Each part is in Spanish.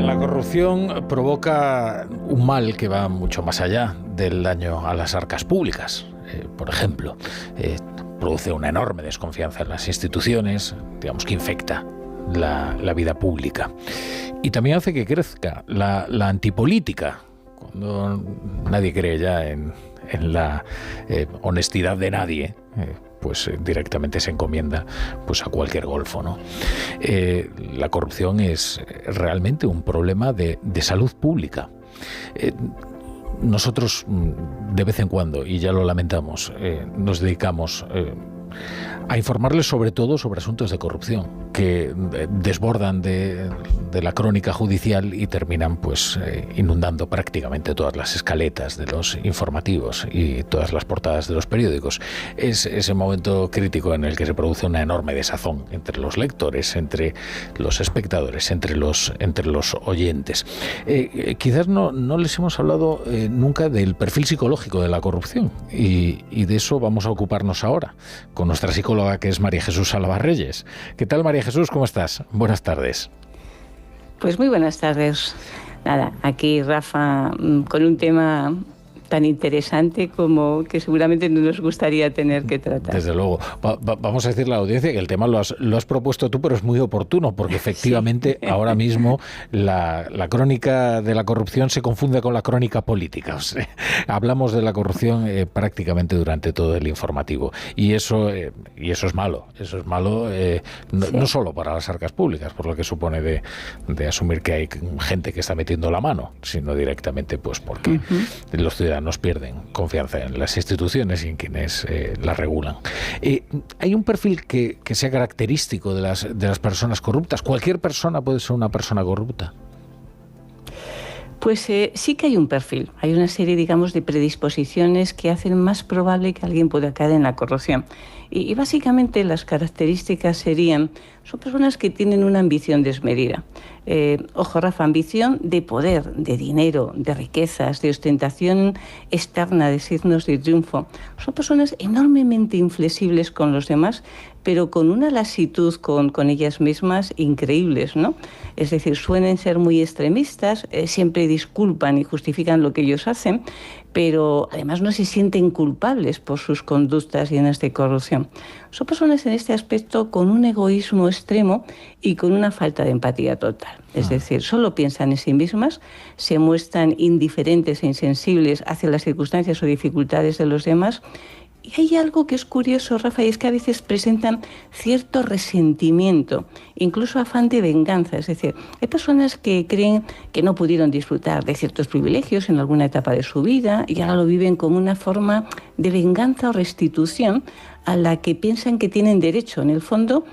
La corrupción provoca un mal que va mucho más allá del daño a las arcas públicas. Por ejemplo, produce una enorme desconfianza en las instituciones, digamos que infecta la vida pública. Y también hace que crezca la antipolítica, cuando nadie cree ya en la honestidad de nadie, pues directamente se encomienda pues a cualquier golfo, ¿no? La corrupción es realmente un problema de salud pública. Nosotros de vez en cuando, y ya lo lamentamos, nos dedicamos a informarles sobre todo sobre asuntos de corrupción que desbordan de la crónica judicial y terminan pues inundando prácticamente todas las escaletas de los informativos y todas las portadas de los periódicos. Es ese momento crítico en el que se produce una enorme desazón entre los lectores, entre los espectadores, entre los oyentes. Quizás no les hemos hablado nunca del perfil psicológico de la corrupción y de eso vamos a ocuparnos ahora con nuestra psicóloga, que es María Jesús Salva-Reyes. ¿Qué tal, María Jesús? ¿Cómo estás? Buenas tardes. Pues muy buenas tardes. Nada, aquí Rafa con un tema tan interesante como que seguramente no nos gustaría tener que tratar. Desde luego. Vamos a decirle a la audiencia que el tema lo has propuesto tú, pero es muy oportuno, porque efectivamente sí. Ahora mismo la crónica de la corrupción se confunde con la crónica política. O sea, hablamos de la corrupción prácticamente durante todo el informativo. Y eso es malo. Eso es malo no solo para las arcas públicas, por lo que supone de asumir que hay gente que está metiendo la mano, sino directamente pues porque los ciudadanos pierden confianza en las instituciones y en quienes las regulan. ¿Hay un perfil que sea característico de las personas corruptas? ¿Cualquier persona puede ser una persona corrupta? Pues sí que hay un perfil. Hay una serie, digamos, de predisposiciones que hacen más probable que alguien pueda caer en la corrupción. Y básicamente las características son personas que tienen una ambición desmedida. Ojo, Rafa, ambición de poder, de dinero, de riquezas, de ostentación externa, de signos de triunfo. Son personas enormemente inflexibles con los demás, pero con una lasitud con ellas mismas increíbles, ¿no? Es decir, suelen ser muy extremistas, siempre disculpan y justifican lo que ellos hacen, pero además no se sienten culpables por sus conductas llenas de corrupción. Son personas en este aspecto con un egoísmo extremo y con una falta de empatía total. Es decir, solo piensan en sí mismas, se muestran indiferentes e insensibles hacia las circunstancias o dificultades de los demás. Y hay algo que es curioso, Rafa, y es que a veces presentan cierto resentimiento, incluso afán de venganza. Es decir, hay personas que creen que no pudieron disfrutar de ciertos privilegios en alguna etapa de su vida y ahora lo viven como una forma de venganza o restitución a la que piensan que tienen derecho. En el fondo,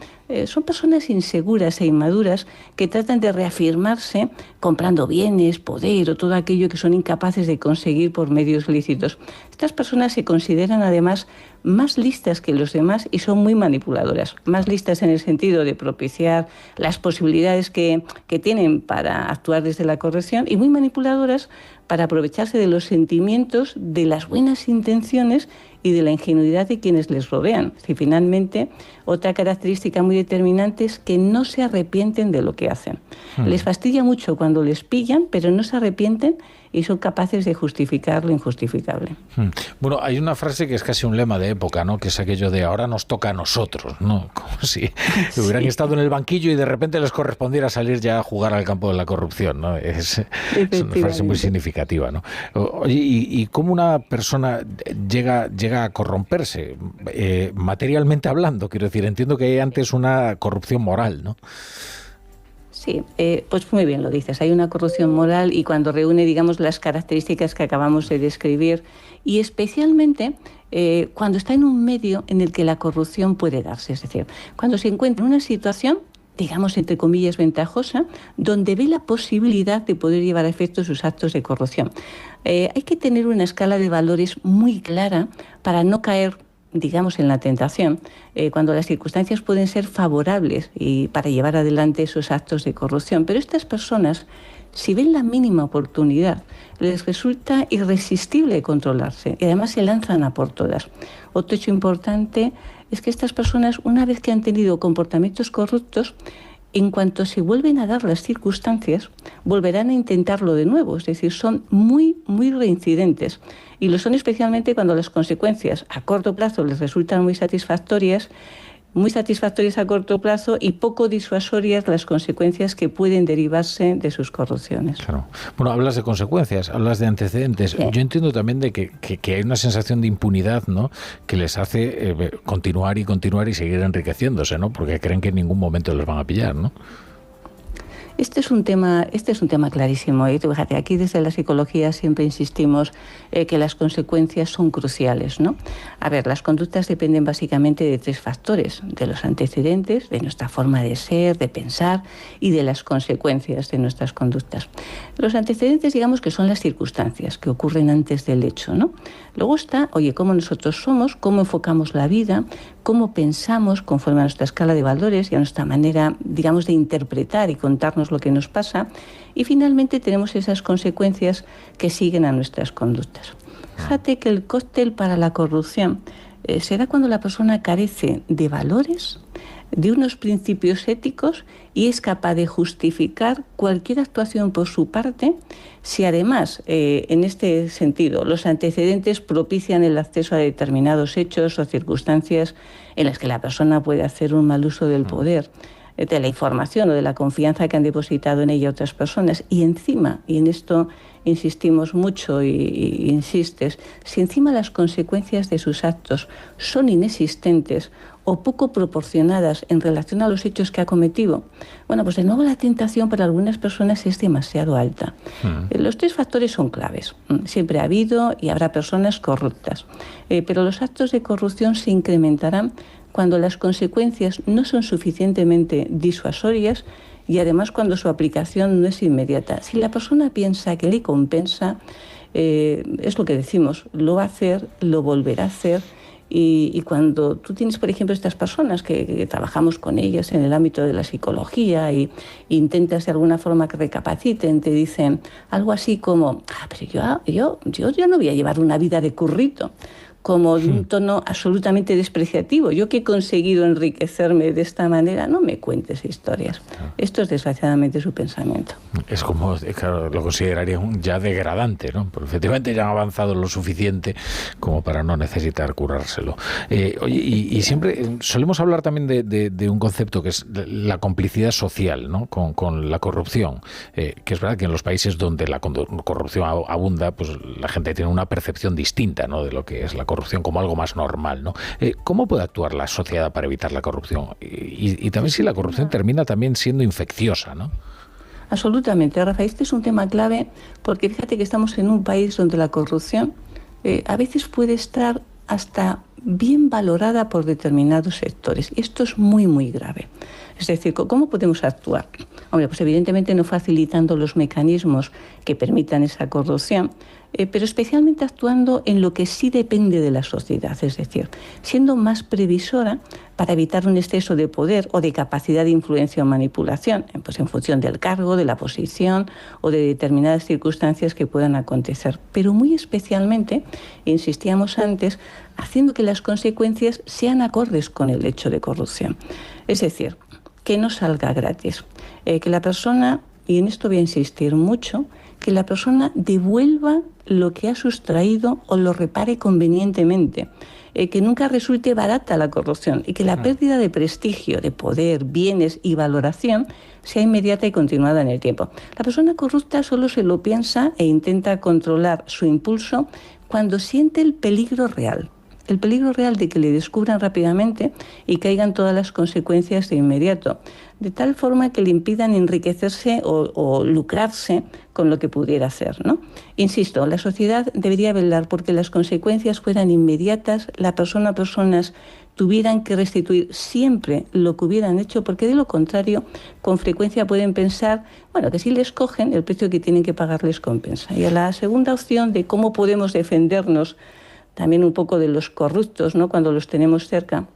son personas inseguras e inmaduras que tratan de reafirmarse comprando bienes, poder o todo aquello que son incapaces de conseguir por medios lícitos. Estas personas se consideran además más listas que los demás y son muy manipuladoras. Más listas en el sentido de propiciar las posibilidades que tienen para actuar desde la corrupción y muy manipuladoras para aprovecharse de los sentimientos, de las buenas intenciones y de la ingenuidad de quienes les rodean. Y finalmente, otra característica muy determinante es que no se arrepienten de lo que hacen. Les fastidia mucho cuando les pillan, pero no se arrepienten y son capaces de justificar lo injustificable. Bueno, hay una frase que es casi un lema de época, ¿no? Que es aquello de ahora nos toca a nosotros, ¿no? Como si hubieran estado en el banquillo y de repente les correspondiera salir ya a jugar al campo de la corrupción, ¿no? Es una frase muy significativa, ¿no? Oye, ¿y cómo una persona llega a corromperse? Materialmente hablando, quiero decir, entiendo que hay antes una corrupción moral, ¿no? Sí, pues muy bien lo dices. Hay una corrupción moral y cuando reúne, digamos, las características que acabamos de describir y especialmente cuando está en un medio en el que la corrupción puede darse. Es decir, cuando se encuentra en una situación, digamos, entre comillas, ventajosa, donde ve la posibilidad de poder llevar a efecto sus actos de corrupción. Hay que tener una escala de valores muy clara para no caer, digamos, en la tentación, cuando las circunstancias pueden ser favorables y para llevar adelante esos actos de corrupción. Pero estas personas, si ven la mínima oportunidad, les resulta irresistible controlarse y además se lanzan a por todas. Otro hecho importante es que estas personas, una vez que han tenido comportamientos corruptos, en cuanto se vuelven a dar las circunstancias, volverán a intentarlo de nuevo. Es decir, son muy, muy reincidentes. Y lo son especialmente cuando las consecuencias a corto plazo les resultan muy satisfactorias a corto plazo y poco disuasorias las consecuencias que pueden derivarse de sus corrupciones. Claro. Bueno, hablas de consecuencias, hablas de antecedentes. Sí. Yo entiendo también de que hay una sensación de impunidad, ¿no?, que les hace continuar y seguir enriqueciéndose, ¿no?, porque creen que en ningún momento los van a pillar, ¿no? Este es un tema clarísimo. Y fíjate, aquí desde la psicología siempre insistimos que las consecuencias son cruciales, ¿no? A ver, las conductas dependen básicamente de 3 factores: de los antecedentes, de nuestra forma de ser, de pensar y de las consecuencias de nuestras conductas. Los antecedentes, digamos que son las circunstancias que ocurren antes del hecho, ¿no? Luego está, cómo nosotros somos, cómo enfocamos la vida, cómo pensamos conforme a nuestra escala de valores y a nuestra manera, digamos, de interpretar y contarnos lo que nos pasa. Y finalmente tenemos esas consecuencias que siguen a nuestras conductas. Fíjate que el cóctel para la corrupción se da cuando la persona carece de valores, de unos principios éticos y es capaz de justificar cualquier actuación por su parte si además, en este sentido, los antecedentes propician el acceso a determinados hechos o circunstancias en las que la persona puede hacer un mal uso del poder, de la información o de la confianza que han depositado en ella otras personas. Y encima, y en esto insistimos mucho y insistes, si encima las consecuencias de sus actos son inexistentes o poco proporcionadas en relación a los hechos que ha cometido, bueno, pues de nuevo la tentación para algunas personas es demasiado alta. Los 3 factores son claves. Siempre ha habido y habrá personas corruptas, pero los actos de corrupción se incrementarán cuando las consecuencias no son suficientemente disuasorias y además cuando su aplicación no es inmediata. Si la persona piensa que le compensa, es lo que decimos, lo va a hacer, lo volverá a hacer. Y cuando tú tienes, por ejemplo, estas personas que trabajamos con ellas en el ámbito de la psicología y intentas de alguna forma que recapaciten, te dicen algo así como, pero yo no voy a llevar una vida de currito, como de un tono absolutamente despreciativo. Yo que he conseguido enriquecerme de esta manera, no me cuentes historias. Esto es desgraciadamente su pensamiento. Es como, claro, lo consideraría ya degradante, ¿no? Porque efectivamente ya han avanzado lo suficiente como para no necesitar curárselo. Oye, y siempre solemos hablar también de un concepto que es la complicidad social, ¿no?, con la corrupción. Que es verdad que en los países donde la corrupción abunda, pues la gente tiene una percepción distinta, ¿no?, de lo que es la corrupción como algo más normal, ¿no? ¿Cómo puede actuar la sociedad para evitar la corrupción? Y también si la corrupción termina también siendo infecciosa, ¿no? Absolutamente, Rafa. Este es un tema clave porque fíjate que estamos en un país donde la corrupción a veces puede estar hasta bien valorada por determinados sectores. Y esto es muy, muy grave. Es decir, ¿cómo podemos actuar? Hombre, pues evidentemente no facilitando los mecanismos que permitan esa corrupción, pero especialmente actuando en lo que sí depende de la sociedad, es decir, siendo más previsora para evitar un exceso de poder o de capacidad de influencia o manipulación, pues en función del cargo, de la posición o de determinadas circunstancias que puedan acontecer. Pero muy especialmente, insistíamos antes, haciendo que las consecuencias sean acordes con el hecho de corrupción. Es decir, que no salga gratis, que la persona, y en esto voy a insistir mucho, que la persona devuelva lo que ha sustraído o lo repare convenientemente, que nunca resulte barata la corrupción y que la pérdida de prestigio, de poder, bienes y valoración sea inmediata y continuada en el tiempo. La persona corrupta solo se lo piensa e intenta controlar su impulso cuando siente el peligro real de que le descubran rápidamente y caigan todas las consecuencias de inmediato, de tal forma que le impidan enriquecerse o lucrarse con lo que pudiera hacer, ¿no? Insisto, la sociedad debería velar porque las consecuencias fueran inmediatas, la persona o personas tuvieran que restituir siempre lo que hubieran hecho, porque de lo contrario, con frecuencia pueden pensar, bueno, que si les cogen, el precio que tienen que pagar les compensa. Y a la segunda opción de cómo podemos defendernos también un poco de los corruptos, ¿no?, cuando los tenemos cerca.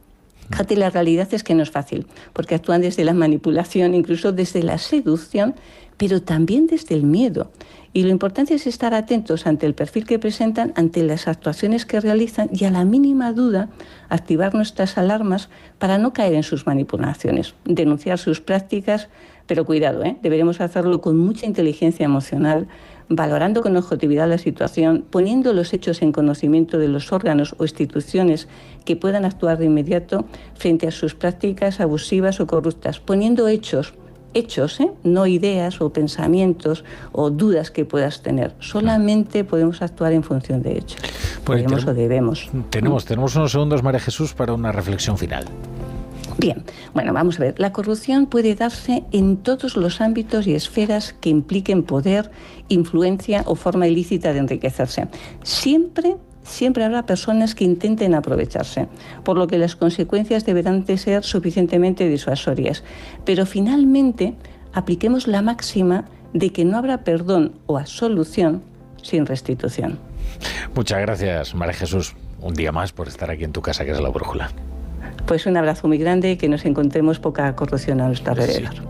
Fíjate, la realidad es que no es fácil, porque actúan desde la manipulación, incluso desde la seducción, pero también desde el miedo. Y lo importante es estar atentos ante el perfil que presentan, ante las actuaciones que realizan y a la mínima duda activar nuestras alarmas para no caer en sus manipulaciones, denunciar sus prácticas, pero cuidado, deberemos hacerlo con mucha inteligencia emocional, valorando con objetividad la situación, poniendo los hechos en conocimiento de los órganos o instituciones que puedan actuar de inmediato frente a sus prácticas abusivas o corruptas, poniendo hechos, no ideas o pensamientos o dudas que puedas tener. Solamente podemos actuar en función de hechos. Podemos o debemos. Tenemos unos segundos, María Jesús, para una reflexión final. Bien, bueno, vamos a ver. La corrupción puede darse en todos los ámbitos y esferas que impliquen poder, influencia o forma ilícita de enriquecerse. Siempre habrá personas que intenten aprovecharse, por lo que las consecuencias deberán de ser suficientemente disuasorias. Pero finalmente apliquemos la máxima de que no habrá perdón o absolución sin restitución. Muchas gracias, María Jesús, un día más por estar aquí en tu casa, que es La Brújula. Pues un abrazo muy grande y que nos encontremos poca corrupción a nuestro alrededor. Sí.